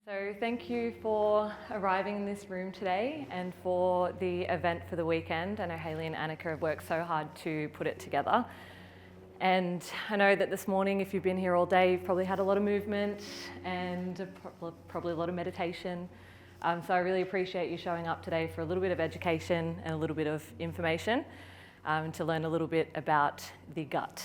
So thank you for arriving in this room today and for the event for the weekend. I know Hayley and Annika have worked so hard to put it together. And I know that this morning, if you've been here all day, you've probably had a lot of movement and probably a lot of meditation. So I really appreciate you showing up today for a little bit of education and a little bit of information to learn a little bit about the gut.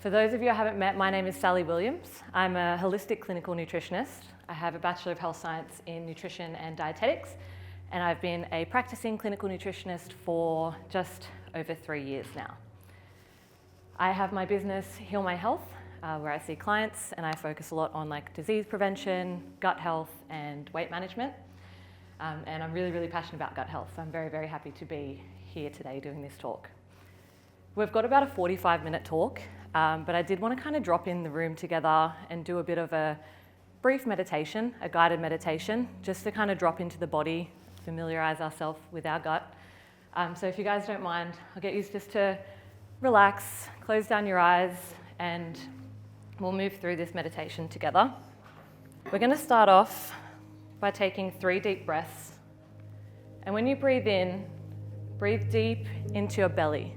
For those of you I haven't met, my name is Sally Williams. I'm a holistic clinical nutritionist. I have a Bachelor of Health Science in Nutrition and Dietetics, and I've been a practicing clinical nutritionist for just over 3 years now. I have my business, Heal My Health, where I see clients and I focus a lot on disease prevention, gut health, and weight management. And I'm really, really passionate about gut health, so I'm very, very happy to be here today doing this talk. We've got about a 45-minute talk, but I did want to kind of drop in the room together and do a bit of a brief meditation, a guided meditation, just to kind of drop into the body, familiarize ourselves with our gut. So if you guys don't mind, I'll get you just to relax, close down your eyes, and we'll move through this meditation together. We're going to start off by taking 3 deep breaths. And when you breathe in, breathe deep into your belly.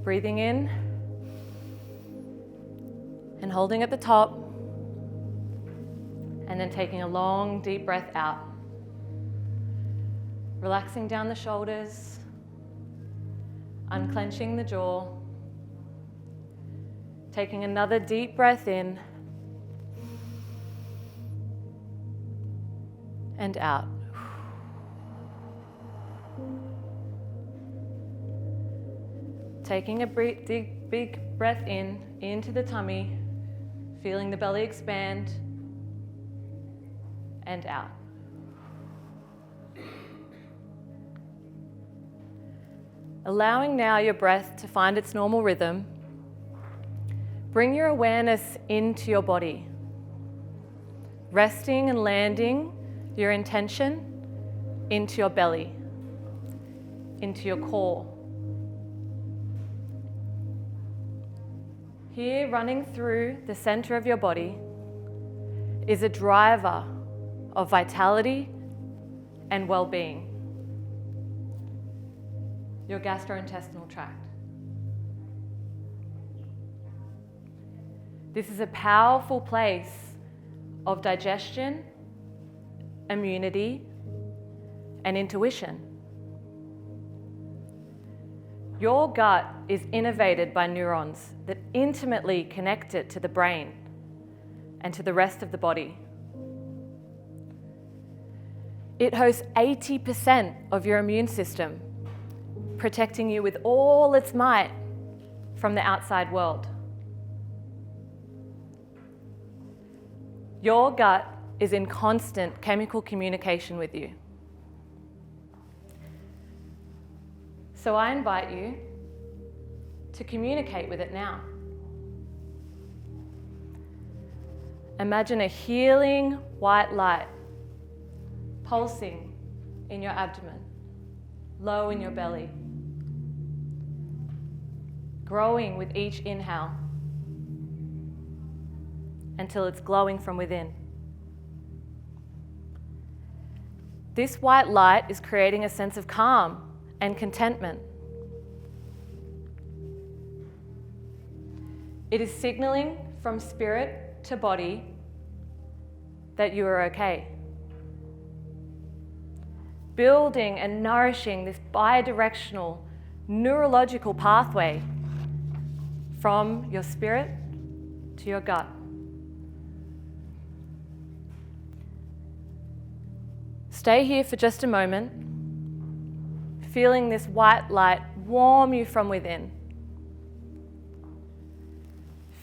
Breathing in and holding at the top, and then taking a long, deep breath out. Relaxing down the shoulders, unclenching the jaw, taking another deep breath in and out. Taking a big breath in, into the tummy, feeling the belly expand, and out. Allowing now your breath to find its normal rhythm, bring your awareness into your body, resting and landing your intention into your belly, into your core. Here, running through the center of your body, is a driver of vitality and well-being. Your gastrointestinal tract. This is a powerful place of digestion, immunity, and intuition. Your gut is innervated by neurons that intimately connect it to the brain and to the rest of the body. It hosts 80% of your immune system, protecting you with all its might from the outside world. Your gut is in constant chemical communication with you. So I invite you to communicate with it now. Imagine a healing white light pulsing in your abdomen, low in your belly, growing with each inhale until it's glowing from within. This white light is creating a sense of calm and contentment. It is signaling from spirit to body that you are okay. Building and nourishing this bidirectional neurological pathway from your spirit to your gut. Stay here for just a moment, feeling this white light warm you from within.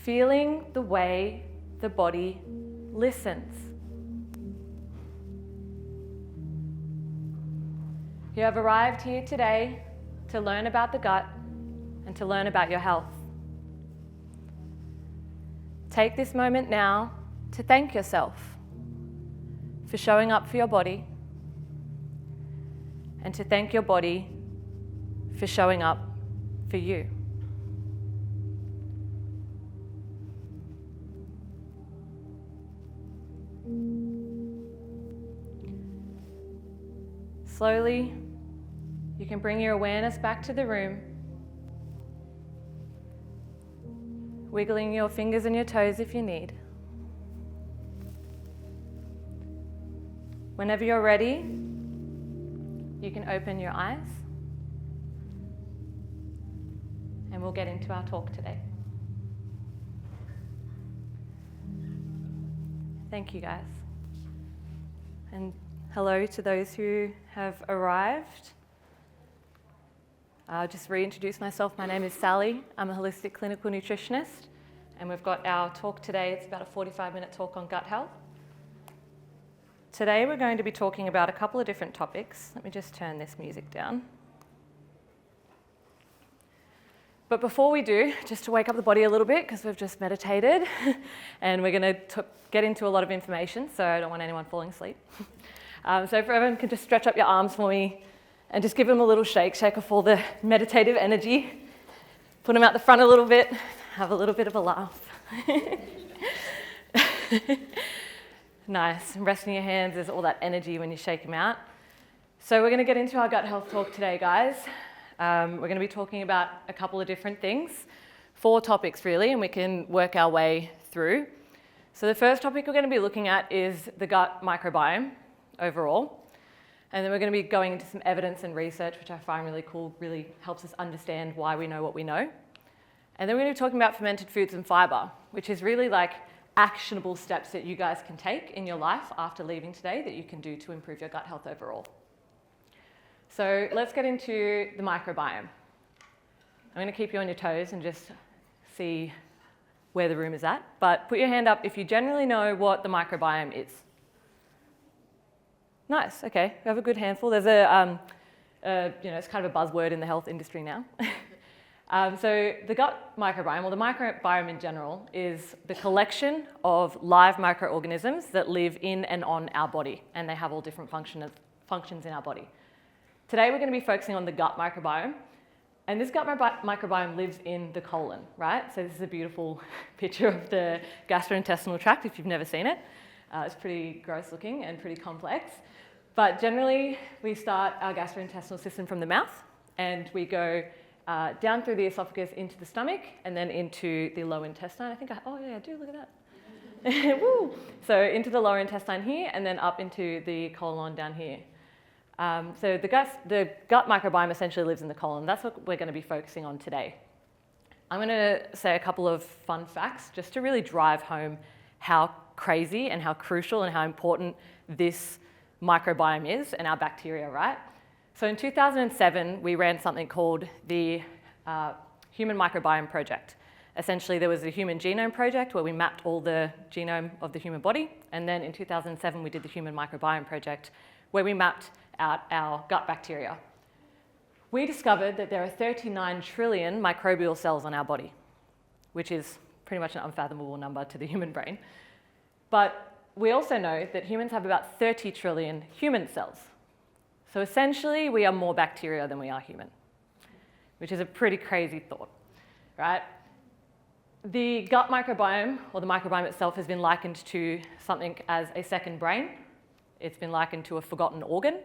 Feeling the way the body listens. You have arrived here today to learn about the gut and to learn about your health. Take this moment now to thank yourself for showing up for your body, and to thank your body for showing up for you. Slowly, you can bring your awareness back to the room, wiggling your fingers and your toes if you need. Whenever you're ready, you can open your eyes and we'll get into our talk today. Thank you, guys. And hello to those who have arrived. I'll just reintroduce myself. My name is Sally. I'm a holistic clinical nutritionist, and we've got our talk today. It's about a 45-minute talk on gut health. Today we're going to be talking about a couple of different topics. Let me just turn this music down. But before we do, just to wake up the body a little bit, because we've just meditated, and we're going to get into a lot of information, so I don't want anyone falling asleep. So if everyone can just stretch up your arms for me and just give them a little shake off all the meditative energy. Put them out the front a little bit, have a little bit of a laugh. Nice, and resting your hands, there's all that energy when you shake them out. So we're going to get into our gut health talk today, guys. We're going to be talking about a couple of different things, 4 topics really, and we can work our way through. So the first topic we're going to be looking at is the gut microbiome overall. And then we're going to be going into some evidence and research, which I find really cool, really helps us understand why we know what we know. And then we're going to be talking about fermented foods and fibre, which is really like actionable steps that you guys can take in your life after leaving today that you can do to improve your gut health overall. So let's get into the microbiome. I'm going to keep you on your toes and just see where the room is at, but put your hand up if you generally know what the microbiome is. Nice, okay, we have a good handful. There's it's kind of a buzzword in the health industry now. So the gut microbiome, or the microbiome in general, is the collection of live microorganisms that live in and on our body, and they have all different functions in our body. Today we're going to be focusing on the gut microbiome, and this gut microbiome lives in the colon, right? So this is a beautiful picture of the gastrointestinal tract if you've never seen it. It's pretty gross looking and pretty complex. But generally, we start our gastrointestinal system from the mouth, and we go down through the esophagus into the stomach, and then into the lower intestine. I do, look at that. Woo! So into the lower intestine here, and then up into the colon down here. So the gut microbiome essentially lives in the colon. That's what we're going to be focusing on today. I'm going to say a couple of fun facts just to really drive home how crazy and how crucial and how important this microbiome is and our bacteria, right? So in 2007, we ran something called the Human Microbiome Project. Essentially, there was a Human Genome Project where we mapped all the genome of the human body. And then in 2007, we did the Human Microbiome Project where we mapped out our gut bacteria. We discovered that there are 39 trillion microbial cells on our body, which is pretty much an unfathomable number to the human brain. But we also know that humans have about 30 trillion human cells. So essentially, we are more bacteria than we are human, which is a pretty crazy thought, right? The gut microbiome, or the microbiome itself, has been likened to something as a second brain. It's been likened to a forgotten organ.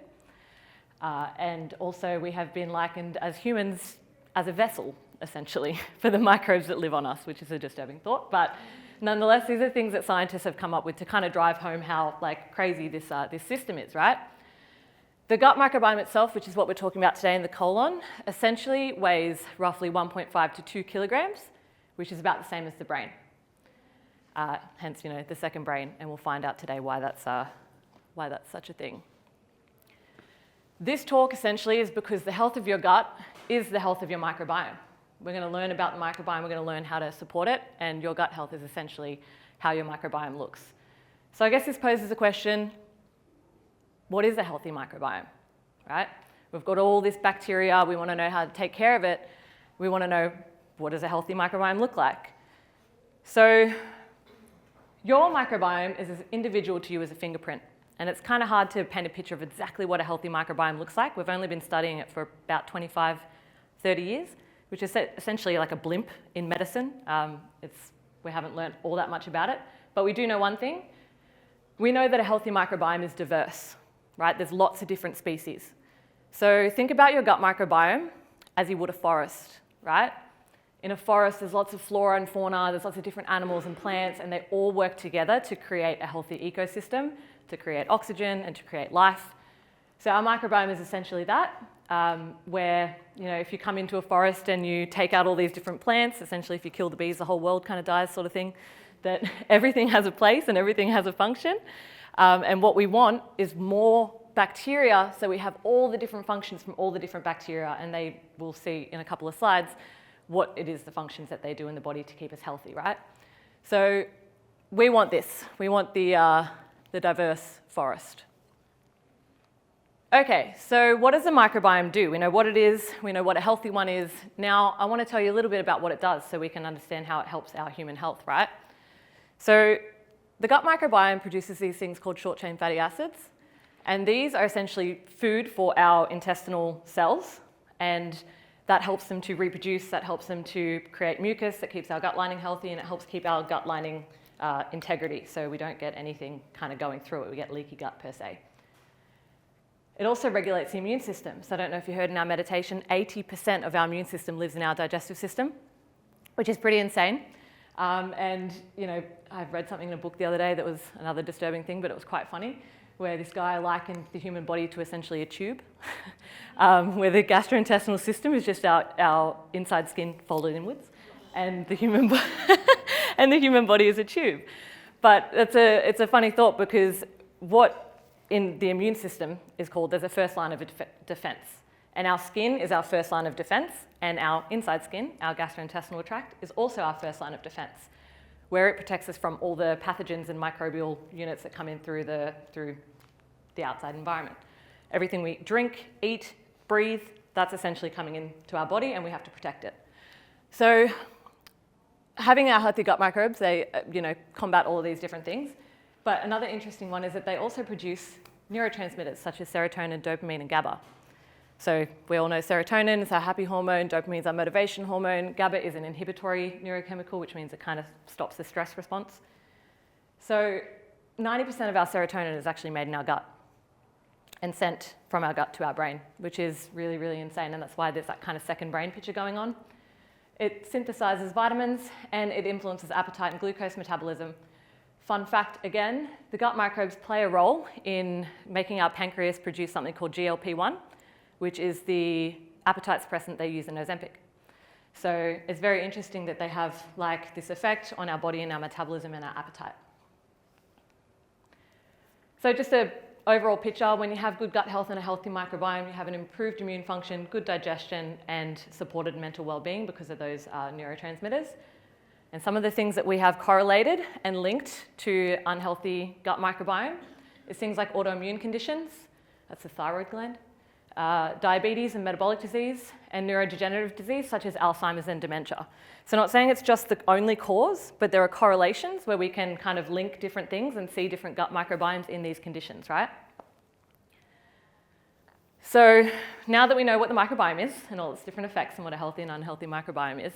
And also, we have been likened as humans as a vessel, essentially, for the microbes that live on us, which is a disturbing thought. But nonetheless, these are things that scientists have come up with to kind of drive home how crazy this system is, right? The gut microbiome itself, which is what we're talking about today in the colon, essentially weighs roughly 1.5 to 2 kilograms, which is about the same as the brain. Hence, the second brain, and we'll find out today why that's such a thing. This talk essentially is because the health of your gut is the health of your microbiome. We're going to learn about the microbiome, we're going to learn how to support it, and your gut health is essentially how your microbiome looks. So I guess this poses a question, what is a healthy microbiome, right? We've got all this bacteria, we want to know how to take care of it, we want to know what does a healthy microbiome look like. So your microbiome is as individual to you as a fingerprint. And it's kind of hard to paint a picture of exactly what a healthy microbiome looks like. We've only been studying it for about 25, 30 years, which is essentially like a blimp in medicine. We haven't learned all that much about it. But we do know one thing. We know that a healthy microbiome is diverse, right? There's lots of different species. So think about your gut microbiome as you would a forest, right? In a forest, there's lots of flora and fauna, there's lots of different animals and plants, and they all work together to create a healthy ecosystem, to create oxygen and to create life. So our microbiome is essentially that, where, if you come into a forest and you take out all these different plants, essentially if you kill the bees, the whole world kind of dies sort of thing, that everything has a place and everything has a function. And what we want is more bacteria, so we have all the different functions from all the different bacteria, and they will see in a couple of slides what it is, the functions that they do in the body to keep us healthy, right? So we want this. We want the diverse forest. Okay, so what does the microbiome do? We know what it is, we know what a healthy one is. Now, I want to tell you a little bit about what it does so we can understand how it helps our human health, right? So the gut microbiome produces these things called short-chain fatty acids, and these are essentially food for our intestinal cells, and that helps them to reproduce, that helps them to create mucus, that keeps our gut lining healthy, and it helps keep our gut lining integrity, so we don't get anything kind of going through it. We get leaky gut per se. It also regulates the immune system. So I don't know if you heard in our meditation, 80% of our immune system lives in our digestive system, which is pretty insane. And I've read something in a book the other day that was another disturbing thing, but it was quite funny, where this guy likened the human body to essentially a tube, where the gastrointestinal system is just our inside skin folded inwards, and the human body is a tube. But it's a funny thought, because what in the immune system is called, there's a first line of defense. And our skin is our first line of defense, and our inside skin, our gastrointestinal tract, is also our first line of defense, where it protects us from all the pathogens and microbial units that come in through the outside environment. Everything we drink, eat, breathe, that's essentially coming into our body, and we have to protect it. So having our healthy gut microbes, they combat all of these different things. But another interesting one is that they also produce neurotransmitters such as serotonin, dopamine, and GABA. So we all know serotonin is our happy hormone, dopamine is our motivation hormone, GABA is an inhibitory neurochemical, which means it kind of stops the stress response. So 90% of our serotonin is actually made in our gut and sent from our gut to our brain, which is really, really insane, and that's why there's that kind of second brain picture going on. It synthesizes vitamins, and it influences appetite and glucose metabolism. Fun fact again, the gut microbes play a role in making our pancreas produce something called GLP-1, which is the appetite suppressant they use in Ozempic. So it's very interesting that they have this effect on our body and our metabolism and our appetite. So just an overall picture, when you have good gut health and a healthy microbiome, you have an improved immune function, good digestion, and supported mental well-being because of those neurotransmitters. And some of the things that we have correlated and linked to unhealthy gut microbiome is things like autoimmune conditions, that's the thyroid gland, diabetes and metabolic disease, and neurodegenerative disease such as Alzheimer's and dementia. So not saying it's just the only cause, but there are correlations where we can kind of link different things and see different gut microbiomes in these conditions, right? So now that we know what the microbiome is and all its different effects and what a healthy and unhealthy microbiome is,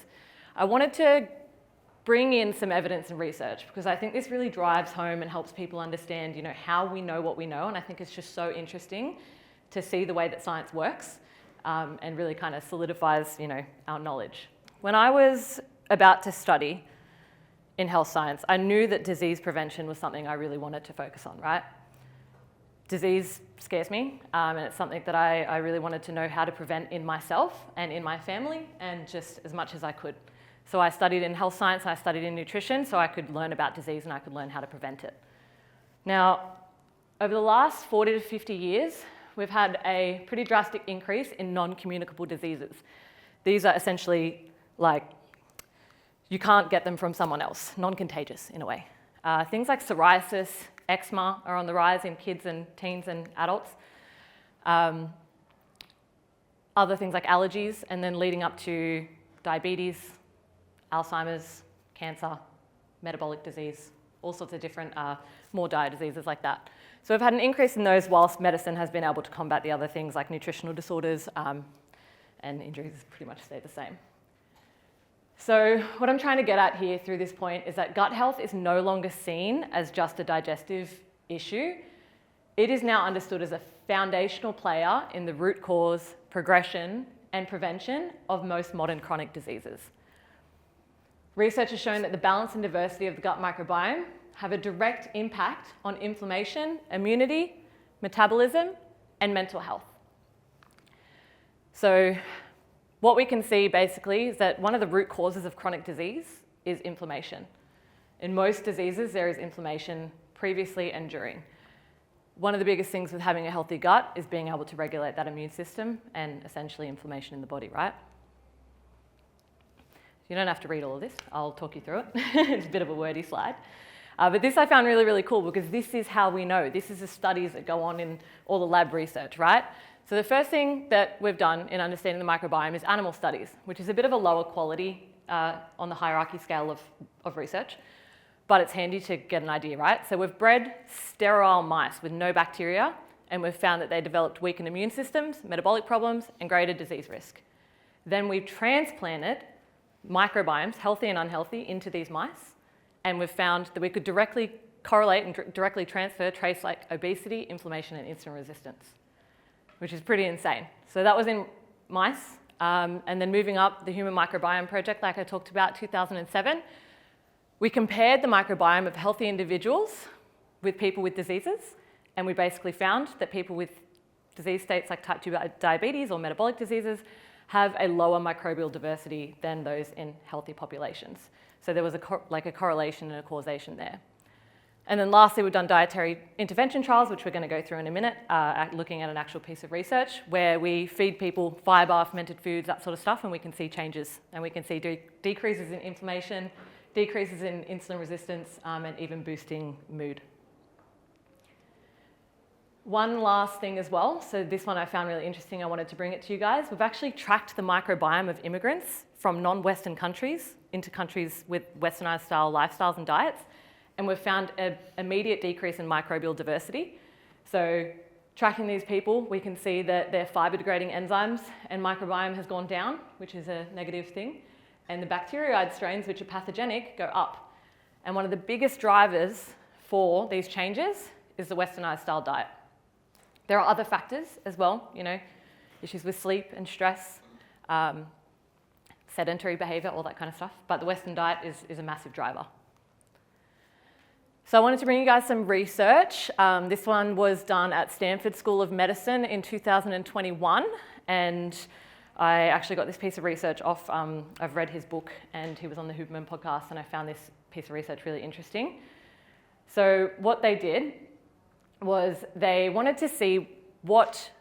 I wanted to bring in some evidence and research, because I think this really drives home and helps people understand, how we know what we know, and I think it's just so interesting to see the way that science works and really kind of solidifies, our knowledge. When I was about to study in health science, I knew that disease prevention was something I really wanted to focus on, right? Disease scares me, and it's something that I really wanted to know how to prevent in myself and in my family, and just as much as I could. So I studied in health science, and I studied in nutrition, so I could learn about disease and I could learn how to prevent it. Now, over the last 40 to 50 years, we've had a pretty drastic increase in non-communicable diseases. These are essentially you can't get them from someone else, non-contagious in a way. Things like psoriasis, eczema are on the rise in kids and teens and adults. Other things like allergies, and then leading up to diabetes, Alzheimer's, cancer, metabolic disease, all sorts of different more dire diseases like that. So we've had an increase in those whilst medicine has been able to combat the other things like nutritional disorders, and injuries pretty much stay the same. So what I'm trying to get at here through this point is that gut health is no longer seen as just a digestive issue. it is now understood as a foundational player in the root cause, progression, and prevention of most modern chronic diseases. Research has shown that the balance and diversity of the gut microbiome have a direct impact on inflammation, immunity, metabolism, and mental health. So what we can see basically is that one of the root causes of chronic disease is inflammation. In most diseases, there is inflammation previously and during. One of the biggest things with having a healthy gut is being able to regulate that immune system and essentially inflammation in the body, right? You don't have to read all of this. I'll talk you through it. It's a bit of a wordy slide. But this I found really, really cool because this is how we know. This is the studies that go on in all the lab research, right? So the first thing that we've done in understanding the microbiome is animal studies, which is a bit of a lower quality on the hierarchy scale of research, but it's handy to get an idea, right? So we've bred sterile mice with no bacteria, and we've found that they developed weakened immune systems, metabolic problems, and greater disease risk. Then we've transplanted microbiomes, healthy and unhealthy, into these mice, and we've found that we could directly correlate and directly transfer traits like obesity, inflammation, and insulin resistance, which is pretty insane. So that was in mice. And then moving up, the Human Microbiome Project, like I talked about, 2007, we compared the microbiome of healthy individuals with people with diseases, and we basically found that people with disease states like type 2 diabetes or metabolic diseases have a lower microbial diversity than those in healthy populations. So there was a correlation and a causation there. And then lastly, we've done dietary intervention trials, which we're going to go through in a minute, looking at an actual piece of research where we feed people fibre, fermented foods, that sort of stuff, and we can see changes. And we can see decreases in inflammation, decreases in insulin resistance, and even boosting mood. One last thing as well, so this one I found really interesting, I wanted to bring it to you guys. We've actually tracked the microbiome of immigrants from non-Western countries into countries with Westernized style lifestyles and diets, and we've found an immediate decrease in microbial diversity. So tracking these people, we can see that their fibre-degrading enzymes and microbiome has gone down, which is a negative thing, and the bacterioid strains, which are pathogenic, go up. And one of the biggest drivers for these changes is the Westernized style diet. There are other factors as well, issues with sleep and stress, sedentary behaviour, all that kind of stuff. But the Western diet is a massive driver. So I wanted to bring you guys some research. This one was done at Stanford School of Medicine in 2021. And I actually got this piece of research off, I've read his book and he was on the Huberman podcast, and I found this piece of research really interesting. So what they did was they wanted to see what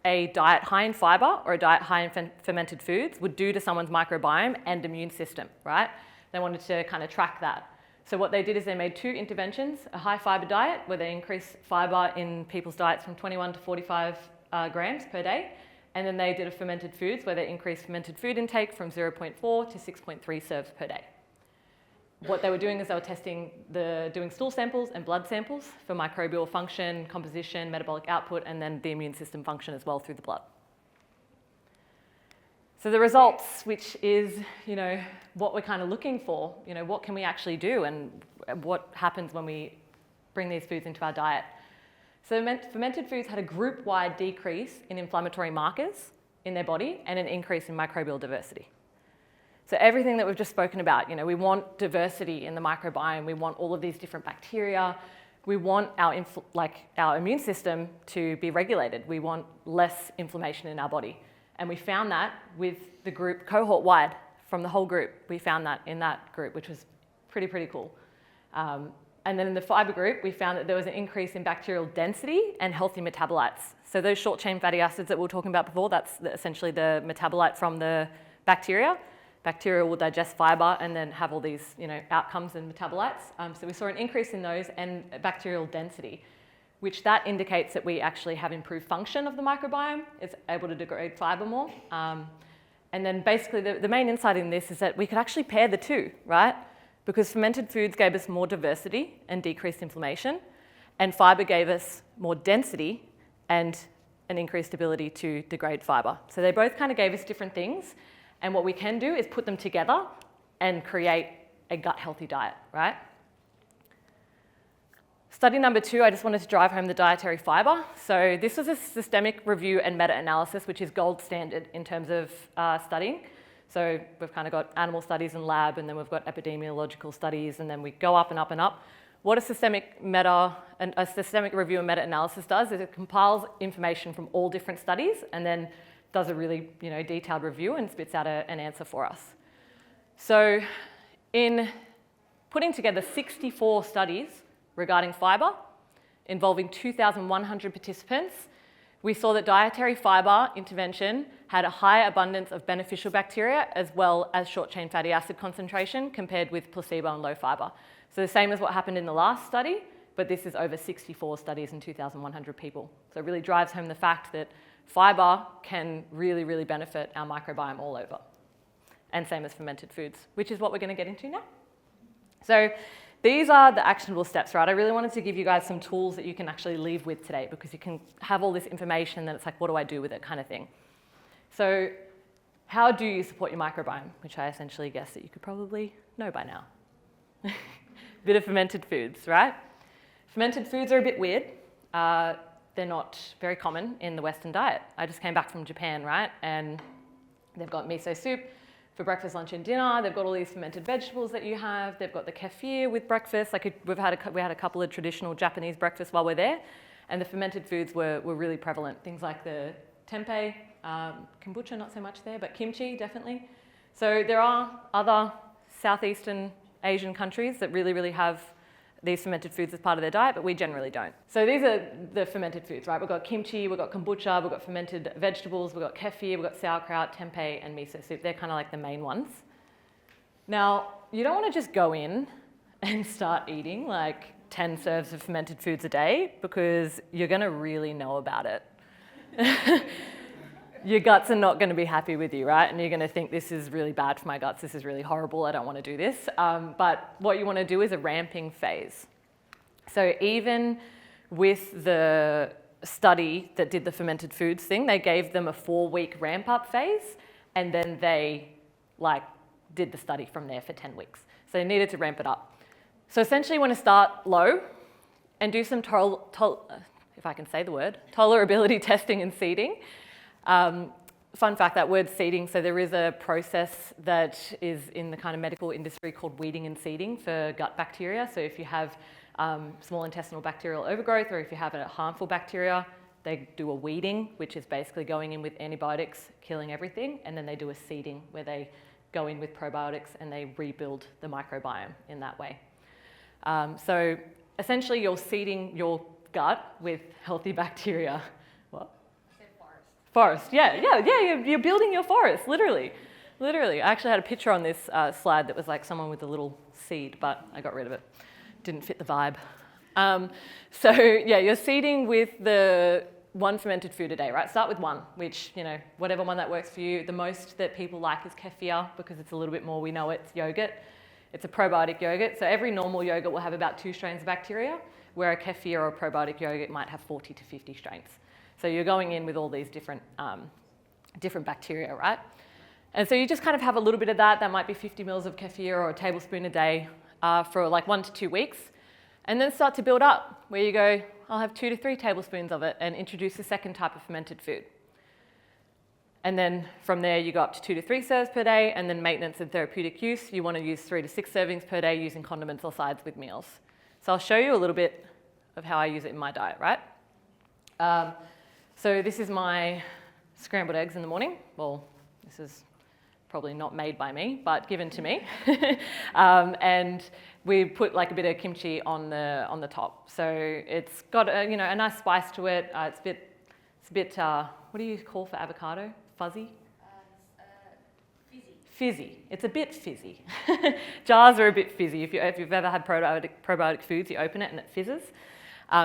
a diet high in fibre or a diet high in fermented foods would do to someone's microbiome and immune system, right? They wanted to kind of track that. So what they did is they made two interventions, a high fibre diet where they increased fibre in people's diets from 21 to 45 grams per day, and then they did a fermented foods where they increased fermented food intake from 0.4 to 6.3 serves per day. What they were doing is they were doing stool samples and blood samples for microbial function, composition, metabolic output, and then the immune system function as well through the blood. So the results, which is, what we're kind of looking for, what can we actually do and what happens when we bring these foods into our diet. So fermented foods had a group-wide decrease in inflammatory markers in their body and an increase in microbial diversity. So everything that we've just spoken about, we want diversity in the microbiome, we want all of these different bacteria, we want our immune system to be regulated, we want less inflammation in our body. And we found that with the group cohort-wide from the whole group. We found that in that group, which was pretty cool. And then in the fibre group, we found that there was an increase in bacterial density and healthy metabolites. So those short-chain fatty acids that we were talking about before, that's essentially the metabolite from the bacteria. Bacteria will digest fibre and then have all these outcomes and metabolites. So we saw an increase in those and bacterial density, which that indicates that we actually have improved function of the microbiome. It's able to degrade fibre more. And then basically the main insight in this is that we could actually pair the two, right? Because fermented foods gave us more diversity and decreased inflammation, and fibre gave us more density and an increased ability to degrade fibre. So they both kind of gave us different things, and what we can do is put them together and create a gut healthy diet, right? Study number 2, I just wanted to drive home the dietary fibre. So this was a systemic review and meta-analysis, which is gold standard in terms of studying. So we've kind of got animal studies in lab, and then we've got epidemiological studies, and then we go up and up and up. What a systemic review and meta-analysis does is it compiles information from all different studies and then does a really detailed review and spits out an answer for us. So in putting together 64 studies regarding fibre, involving 2,100 participants, we saw that dietary fibre intervention had a higher abundance of beneficial bacteria as well as short-chain fatty acid concentration compared with placebo and low fibre. So the same as what happened in the last study, but this is over 64 studies and 2,100 people. So it really drives home the fact that fibre can really, really benefit our microbiome all over. And same as fermented foods, which is what we're going to get into now. So these are the actionable steps, right? I really wanted to give you guys some tools that you can actually leave with today, because you can have all this information and it's like, what do I do with it kind of thing. So how do you support your microbiome? Which I essentially guess that you could probably know by now. Bit of fermented foods, right? Fermented foods are a bit weird. They're not very common in the Western diet. I just came back from Japan, right? And they've got miso soup for breakfast, lunch, and dinner. They've got all these fermented vegetables that you have. They've got the kefir with breakfast. Like we had a couple of traditional Japanese breakfasts while we're there, and the fermented foods were really prevalent. Things like the tempeh, kombucha, not so much there, but kimchi definitely. So there are other Southeastern Asian countries that really, really have these fermented foods as part of their diet, but we generally don't. So these are the fermented foods, right? We've got kimchi, we've got kombucha, we've got fermented vegetables, we've got kefir, we've got sauerkraut, tempeh, and miso soup. They're kind of like the main ones. Now, you don't want to just go in and start eating like 10 serves of fermented foods a day, because you're going to really know about it. Your guts are not going to be happy with you, right? And you're going to think, this is really bad for my guts, this is really horrible, I don't want to do this. But what you want to do is a ramping phase. So even with the study that did the fermented foods thing, they gave them a 4-week ramp up phase, and then they did the study from there for 10 weeks. So they needed to ramp it up. So essentially you want to start low and do some, if I can say the word, tolerability testing and seeding. Fun fact, that word seeding, so there is a process that is in the kind of medical industry called weeding and seeding for gut bacteria. So if you have small intestinal bacterial overgrowth, or if you have a harmful bacteria, they do a weeding, which is basically going in with antibiotics, killing everything, and then they do a seeding where they go in with probiotics and they rebuild the microbiome in that way. So essentially you're seeding your gut with healthy bacteria. What? Forest, yeah, you're building your forest, literally. I actually had a picture on this slide that was like someone with a little seed, but I got rid of it. Didn't fit the vibe. So yeah, you're seeding with the 1 fermented food a day, right? Start with 1, which, whatever one that works for you. The most that people like is kefir, because it's a little bit more, we know it's yogurt. It's a probiotic yogurt. So every normal yogurt will have about 2 strains of bacteria, where a kefir or a probiotic yogurt might have 40 to 50 strains. So you're going in with all these different bacteria, right? And so you just kind of have a little bit of that. That might be 50 mils of kefir or a tablespoon a day for like 1 to 2 weeks. And then start to build up, where you go, I'll have 2 to 3 tablespoons of it, and introduce a second type of fermented food. And then from there you go up to 2 to 3 serves per day, and then maintenance and therapeutic use. You want to use 3 to 6 servings per day using condiments or sides with meals. So I'll show you a little bit of how I use it in my diet, right? So this is my scrambled eggs in the morning. Well, this is probably not made by me, but given to me. And we put like a bit of kimchi on the top. So it's got a nice spice to it. It's a bit what do you call for avocado? Fuzzy? Fizzy. It's a bit fizzy. Jars are a bit fizzy. If you've ever had probiotic foods, you open it and it fizzes.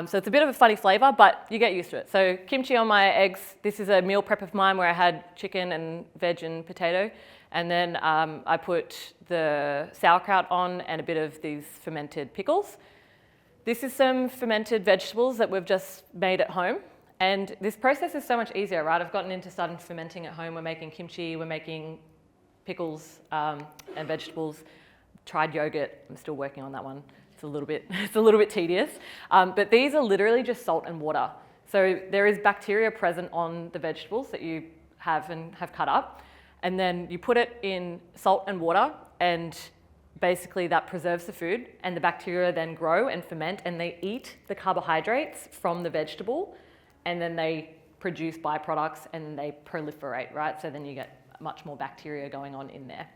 So it's a bit of a funny flavour, but you get used to it. So kimchi on my eggs. This is a meal prep of mine where I had chicken and veg and potato. And then I put the sauerkraut on and a bit of these fermented pickles. This is some fermented vegetables that we've just made at home. And this process is so much easier, right? I've gotten into starting fermenting at home. We're making kimchi, we're making pickles and vegetables. Tried yogurt. I'm still working on that one. It's a little bit tedious. But these are literally just salt and water. So there is bacteria present on the vegetables that you have cut up. And then you put it in salt and water, and basically that preserves the food, and the bacteria then grow and ferment, and they eat the carbohydrates from the vegetable, and then they produce byproducts and they proliferate, right? So then you get much more bacteria going on in there.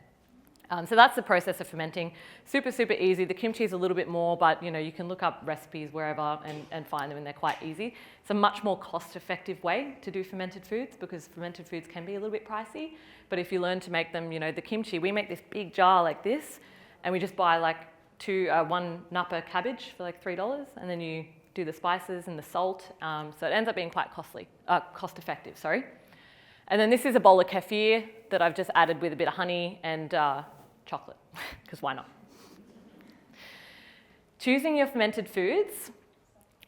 So that's the process of fermenting. Super, super easy. The kimchi is a little bit more, but you can look up recipes wherever and find them, and they're quite easy. It's a much more cost-effective way to do fermented foods, because fermented foods can be a little bit pricey. But if you learn to make them, the kimchi, we make this big jar like this, and we just buy like one napa cabbage for like $3, and then you do the spices and the salt. So it ends up being quite cost-effective, sorry. And then this is a bowl of kefir that I've just added with a bit of honey and chocolate, because why not? Choosing your fermented foods,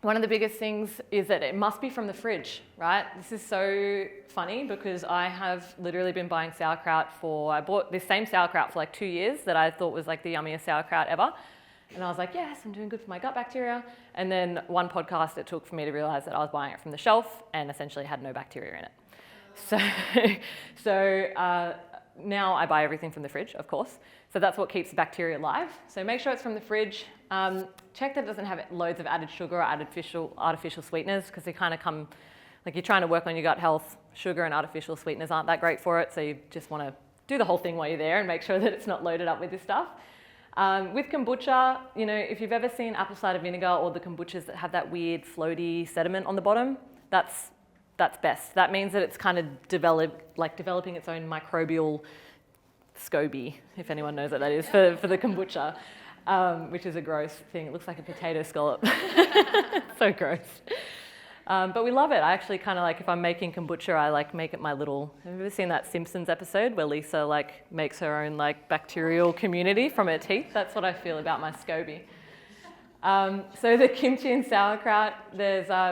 one of the biggest things is that it must be from the fridge, right? This is so funny because I have literally been buying sauerkraut I bought this same sauerkraut for like 2 years that I thought was like the yummiest sauerkraut ever. And I was like, yes, I'm doing good for my gut bacteria. And then one podcast it took for me to realize that I was buying it from the shelf and essentially had no bacteria in it. So now I buy everything from the fridge, of course. So that's what keeps the bacteria alive. So make sure it's from the fridge. Check that it doesn't have loads of added sugar or artificial sweeteners, because they kind of come, like you're trying to work on your gut health, sugar and artificial sweeteners aren't that great for it. So you just want to do the whole thing while you're there and make sure that it's not loaded up with this stuff. With kombucha, if you've ever seen apple cider vinegar or the kombuchas that have that weird floaty sediment on the bottom, that's best. That means that it's kind of developing its own microbial SCOBY, if anyone knows what that is, for the kombucha, which is a gross thing. It looks like a potato scallop. So gross. But we love it. I actually kind of if I'm making kombucha, I make it my little, have you ever seen that Simpsons episode where Lisa makes her own bacterial community from her teeth? That's what I feel about my SCOBY. So the kimchi and sauerkraut,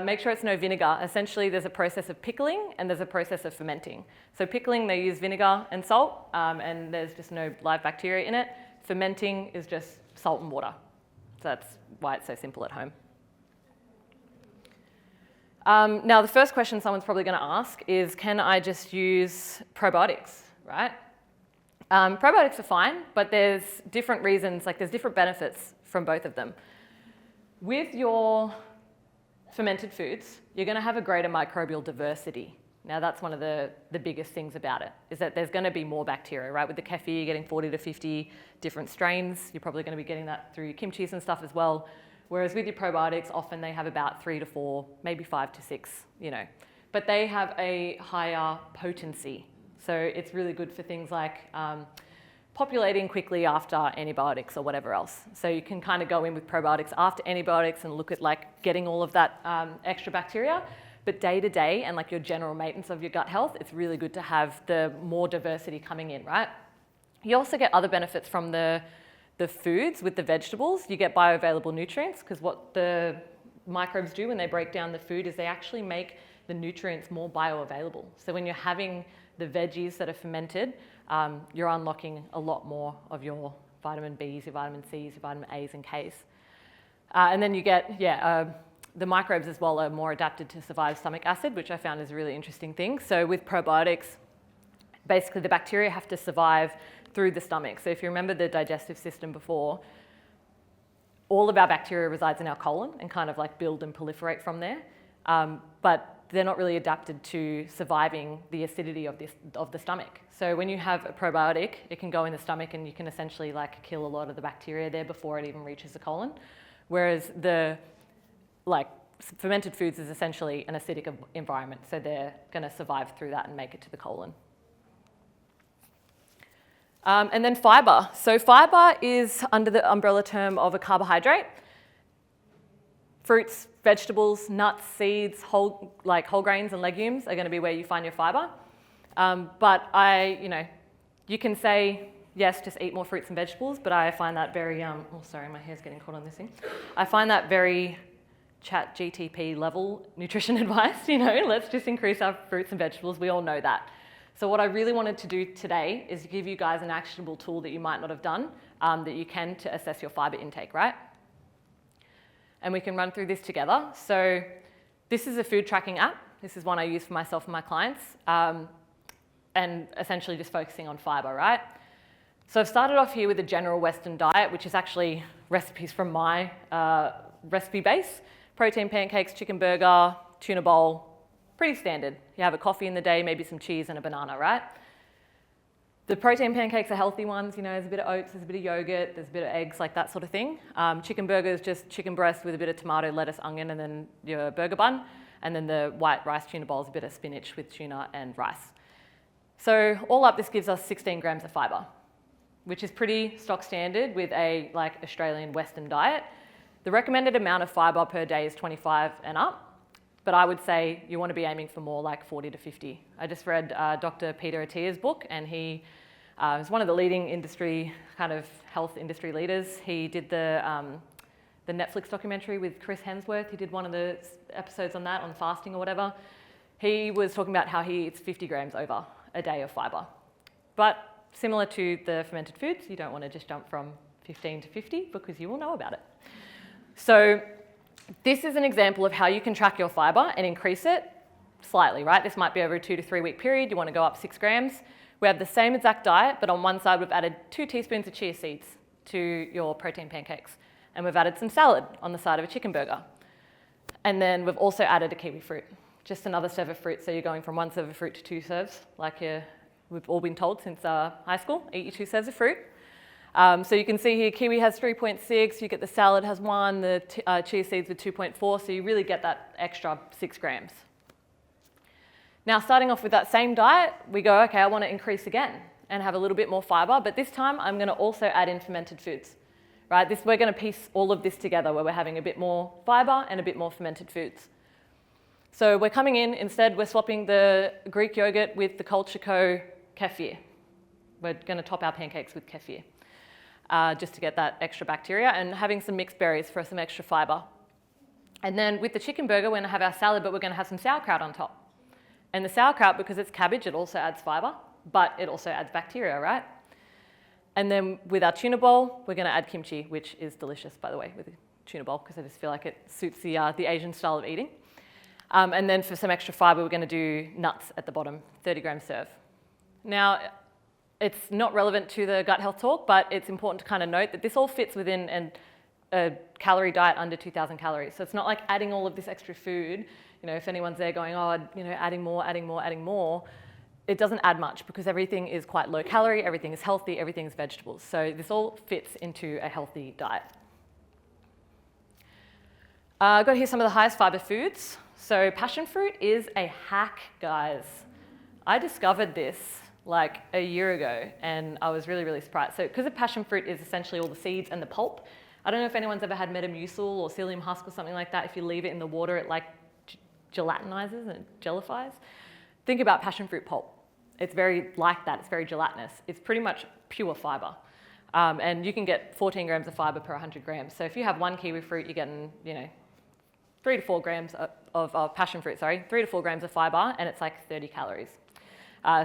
make sure it's no vinegar. Essentially, there's a process of pickling and there's a process of fermenting. So pickling, they use vinegar and salt, and there's just no live bacteria in it. Fermenting is just salt and water. So that's why it's so simple at home. Now, the first question someone's probably going to ask is, can I just use probiotics, right? Probiotics are fine, but there's different reasons, there's different benefits from both of them. With your fermented foods, you're going to have a greater microbial diversity. Now, that's one of the biggest things about it, is that there's going to be more bacteria, right? With the kefir, you're getting 40 to 50 different strains. You're probably going to be getting that through your kimchis and stuff as well. Whereas with your probiotics, often they have about 3 to 4, maybe 5 to 6, But they have a higher potency. So it's really good for things like populating quickly after antibiotics or whatever else. So you can kind of go in with probiotics after antibiotics and look at getting all of that extra bacteria. But day to day and your general maintenance of your gut health, it's really good to have the more diversity coming in, right? You also get other benefits from the foods with the vegetables. You get bioavailable nutrients, because what the microbes do when they break down the food is they actually make the nutrients more bioavailable. So when you're having the veggies that are fermented, you're unlocking a lot more of your vitamin Bs, your vitamin Cs, your vitamin As and Ks. And then you get, the microbes as well are more adapted to survive stomach acid, which I found is a really interesting thing. So with probiotics, basically the bacteria have to survive through the stomach. So if you remember the digestive system before, all of our bacteria resides in our colon and kind of build and proliferate from there. But they're not really adapted to surviving the acidity of the stomach. So when you have a probiotic, it can go in the stomach and you can essentially kill a lot of the bacteria there before it even reaches the colon. Whereas the fermented foods is essentially an acidic environment, so they're going to survive through that and make it to the colon. And then fibre. So fibre is under the umbrella term of a carbohydrate. Fruits, vegetables, nuts, seeds, whole grains and legumes are going to be where you find your fibre. But you can say, yes, just eat more fruits and vegetables, but I find that very, oh sorry, my hair's getting caught on this thing. I find that very chat GTP level nutrition advice, let's just increase our fruits and vegetables. We all know that. So what I really wanted to do today is give you guys an actionable tool that you might not have done, that you can to assess your fibre intake, right? and we can run through this together. So this is a food tracking app. This is one I use for myself and my clients, and essentially just focusing on fibre, right? So I've started off here with a general Western diet, which is actually recipes from my recipe base. Protein pancakes, chicken burger, tuna bowl, pretty standard. You have a coffee in the day, maybe some cheese and a banana, right? The protein pancakes are healthy ones, you know, there's a bit of oats, there's a bit of yogurt, there's a bit of eggs, like that sort of thing. Chicken burger is just chicken breast with a bit of tomato, lettuce, onion, and then your burger bun. And then the white rice tuna bowl is a bit of spinach with tuna and rice. So all up, this gives us 16 grams of fibre, which is pretty stock standard with a like Australian Western diet. The recommended amount of fibre per day is 25 and up, but I would say you want to be aiming for more like 40 to 50. I just read Dr. Peter Attia's book, and he is one of the leading industry, kind of health industry leaders. He did the Netflix documentary with Chris Hemsworth. He did one of the episodes on that, on fasting or whatever. He was talking about how he eats 50 grams over a day of fibre. But similar to the fermented foods, you don't want to just jump from 15 to 50 because you will know about it. So this is an example of how you can track your fibre and increase it slightly, right? This might be over a 2 to 3 week period. You want to go up 6 grams. We have the same exact diet, but on one side we've added 2 teaspoons of chia seeds to your protein pancakes. And we've added some salad on the side of a chicken burger. And then we've also added a kiwi fruit, just another serve of fruit. So you're going from 1 serve of fruit to 2 serves, like we've all been told since high school, eat your 2 serves of fruit. So you can see here, kiwi has 3.6, you get the salad has 1, the chia seeds with 2.4, so you really get that extra 6 grams. Now, starting off with that same diet, we go, okay, I want to increase again and have a little bit more fibre, but this time I'm going to also add in fermented foods, right? We're going to piece all of this together where we're having a bit more fibre and a bit more fermented foods. So we're coming in, instead we're swapping the Greek yogurt with the Culture Co kefir. We're going to top our pancakes with kefir, just to get that extra bacteria, and having some mixed berries for some extra fibre. And then with the chicken burger, we're going to have our salad, but we're going to have some sauerkraut on top. And the sauerkraut, because it's cabbage, it also adds fibre, but it also adds bacteria, right? And then with our tuna bowl, we're going to add kimchi, which is delicious, by the way, with a tuna bowl, because I just feel like it suits the Asian style of eating. And then for some extra fibre, we're going to do nuts at the bottom, 30 gram serve. Now, it's not relevant to the gut health talk, but it's important to kind of note that this all fits within a calorie diet under 2,000 calories. So it's not like adding all of this extra food. You know, if anyone's there going, oh, you know, adding more, it doesn't add much because everything is quite low calorie, everything is healthy, everything is vegetables. So this all fits into a healthy diet. I've got here some of the highest fibre foods. So passion fruit is a hack, guys. I discovered this like a year ago, and I was really, really surprised. So because of passion fruit is essentially all the seeds and the pulp. I don't know if anyone's ever had metamucil or psyllium husk or something like that. If you leave it in the water, it like gelatinizes and it jellifies. Think about passion fruit pulp. It's very like that. It's very gelatinous. It's pretty much pure fibre. And you can get 14 grams of fibre per 100 grams. So if you have 1 kiwi fruit, you're getting, 3 to 4 grams of passion fruit, 3 to 4 grams of fibre, and it's like 30 calories.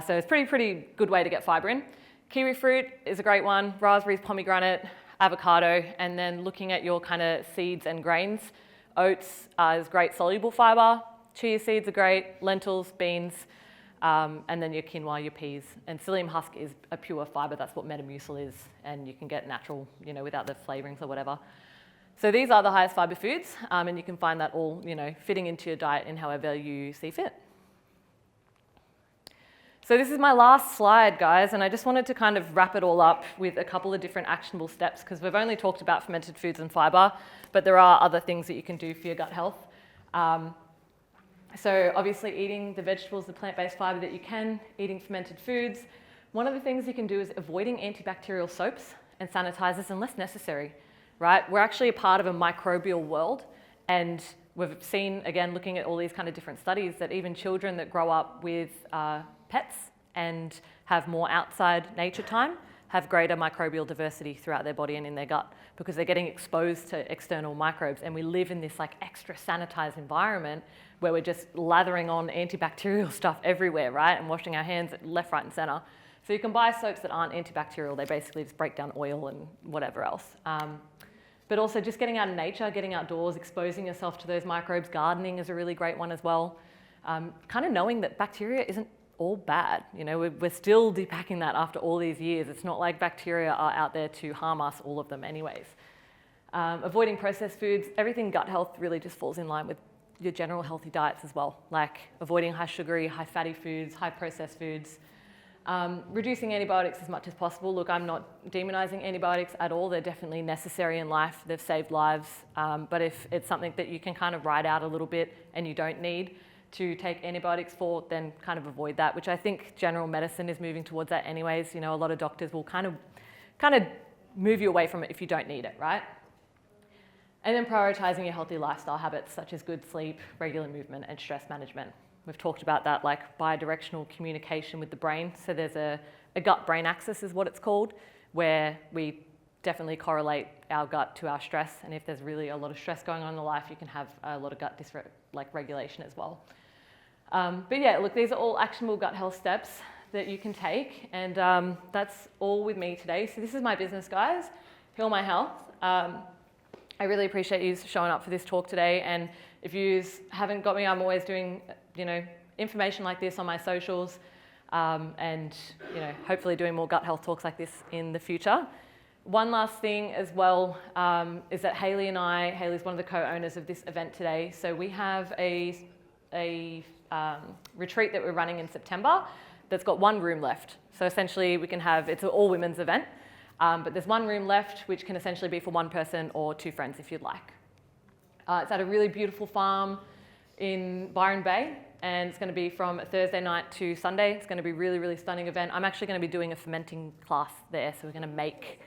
So it's pretty good way to get fibre in. Kiwi fruit is a great one. Raspberries, pomegranate, avocado, and then looking at your kind of seeds and grains. Oats is great soluble fibre. Chia seeds are great. Lentils, beans, and then your quinoa, your peas. And psyllium husk is a pure fibre. That's what metamucil is, and you can get natural, without the flavourings or whatever. So these are the highest fibre foods, and you can find that all, fitting into your diet in however you see fit. So this is my last slide, guys, and I just wanted to kind of wrap it all up with a couple of different actionable steps, because we've only talked about fermented foods and fibre, but there are other things that you can do for your gut health. So obviously eating the vegetables, the plant-based fibre that you can, eating fermented foods. One of the things you can do is avoiding antibacterial soaps and sanitizers unless necessary, right? We're actually a part of a microbial world, and we've seen, again, looking at all these kind of different studies, that even children that grow up with pets and have more outside nature time have greater microbial diversity throughout their body and in their gut, because they're getting exposed to external microbes. And we live in this like extra sanitized environment where we're just lathering on antibacterial stuff everywhere, right? And washing our hands left, right, and center. So you can buy soaps that aren't antibacterial. They basically just break down oil and whatever else. But also just getting out in nature, getting outdoors, exposing yourself to those microbes. Gardening is a really great one as well. Kind of knowing that bacteria isn't all bad. We're still depacking that after all these years. It's not like bacteria are out there to harm us, all of them anyways. Avoiding processed foods. Everything gut health really just falls in line with your general healthy diets as well, like avoiding high sugary, high fatty foods, high processed foods. Reducing antibiotics as much as possible. Look, I'm not demonizing antibiotics at all. They're definitely necessary in life. They've saved lives. But if it's something that you can kind of ride out a little bit and you don't need to take antibiotics for, then kind of avoid that, which I think general medicine is moving towards that anyways. A lot of doctors will kind of move you away from it if you don't need it, right? And then prioritizing your healthy lifestyle habits such as good sleep, regular movement, and stress management. We've talked about that, like bidirectional communication with the brain. So there's a gut-brain axis is what it's called, where we definitely correlate our gut to our stress. And if there's really a lot of stress going on in the life, you can have a lot of gut regulation as well. But yeah, look, these are all actionable gut health steps that you can take. And that's all with me today. So this is my business, guys, Heal My Health. I really appreciate you showing up for this talk today. And if you haven't got me, I'm always doing, information like this on my socials, and, hopefully doing more gut health talks like this in the future. One last thing as well is that Hayley's one of the co-owners of this event today. So we have a retreat that we're running in September that's got one room left. So essentially we can have, it's an all women's event. But there's one room left, which can essentially be for one person or two friends if you'd like. It's at a really beautiful farm in Byron Bay, and it's going to be from Thursday night to Sunday. It's going to be a really, really stunning event. I'm actually going to be doing a fermenting class there, so we're going to make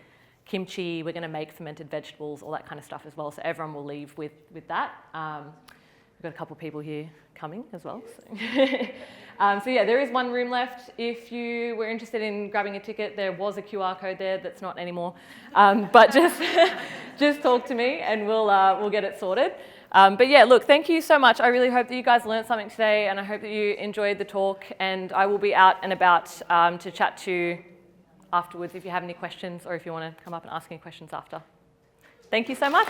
kimchi, we're going to make fermented vegetables, all that kind of stuff as well. So everyone will leave with that. We've got a couple of people here coming as well. So yeah, there is one room left. If you were interested in grabbing a ticket, there was a QR code there that's not anymore. But just talk to me and we'll get it sorted. But yeah, look, thank you so much. I really hope that you guys learned something today, and I hope that you enjoyed the talk. And I will be out and about to chat to you afterwards if you have any questions or if you want to come up and ask any questions after. Thank you so much.